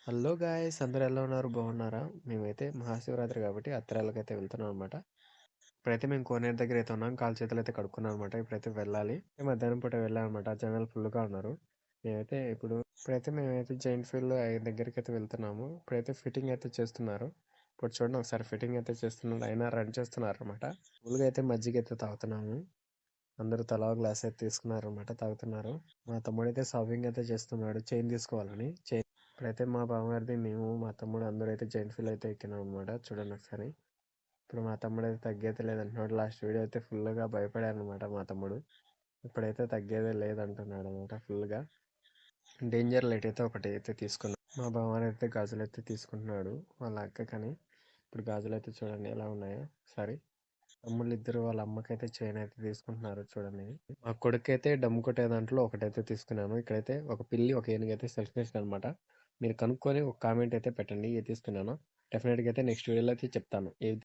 Hello guys, అందరూ ఎలా ఉన్నారు? బాగున్నారా? మేమైతే మహాశివరాత్రి కాబట్టి అత్తరాలకైతే వెళ్తున్నాం అనమాట. ఇప్పుడైతే మేము కోనేరు దగ్గర అయితే ఉన్నాం. కాలు చేతులు అయితే కడుక్కున్నాం అనమాట. ఇప్పుడైతే వెళ్ళాలి. మధ్యాహ్నం పూట వెళ్ళామన్నమాట. జనాలు ఫుల్గా ఉన్నారు. మేమైతే జైంట్ ఫీల్డ్ దగ్గరికి అయితే వెళ్తున్నాము. ఇప్పుడైతే ఫిట్టింగ్ అయితే చేస్తున్నారు. ఇప్పుడు చూడండి ఒకసారి ఫిట్టింగ్ అయితే చేస్తున్నారు. అయినా రన్ చేస్తున్నారు అనమాట. ఫుల్గా అయితే మజ్జిగ అయితే తాగుతున్నాము. అందరూ తలా గ్లాస్ అయితే తీసుకున్నారు అనమాట, తాగుతున్నారు. మా తమ్ముడు అయితే షాపింగ్ అయితే చేస్తున్నాడు చైన్ తీసుకోవాలని. ఇప్పుడైతే మా బావగారిది, మేము, మా తమ్ముడు అందరూ అయితే జైంట్ ఫీల్ అయితే ఎక్కినాం అనమాట. చూడండి ఒకసారి. ఇప్పుడు మా తమ్ముడు అయితే తగ్గేది లేదంటున్నాడు. లాస్ట్ వీడియో అయితే ఫుల్గా భయపడాడు అనమాట మా తమ్ముడు. ఇప్పుడైతే తగ్గేదే లేదంటున్నాడు అనమాట ఫుల్గా. డేంజర్ లైట్ అయితే ఒకటి అయితే తీసుకున్నాడు. మా బావగారు అయితే గాజులు అయితే తీసుకుంటున్నాడు వాళ్ళ అక్క కానీ. ఇప్పుడు గాజులు అయితే చూడండి ఎలా ఉన్నాయో ఒకసారి. తమ్ముళ్ళు ఇద్దరు వాళ్ళ అమ్మకైతే చైన్ అయితే తీసుకుంటున్నారు చూడండి. మా కొడుకు అయితే డమ్ము కొట్టే దాంట్లో ఒకటైతే తీసుకున్నాను. ఇక్కడైతే ఒక పిల్లి ఒక ఏనుగు అయితే సెలెక్ట్ చేసాను అనమాట. మీరు కనుక్కొని ఒక కామెంట్ అయితే పెట్టండి ఏది తీసుకున్నానో. డెఫినెట్గా అయితే నెక్స్ట్ వీడియోలో అయితే చెప్తాను.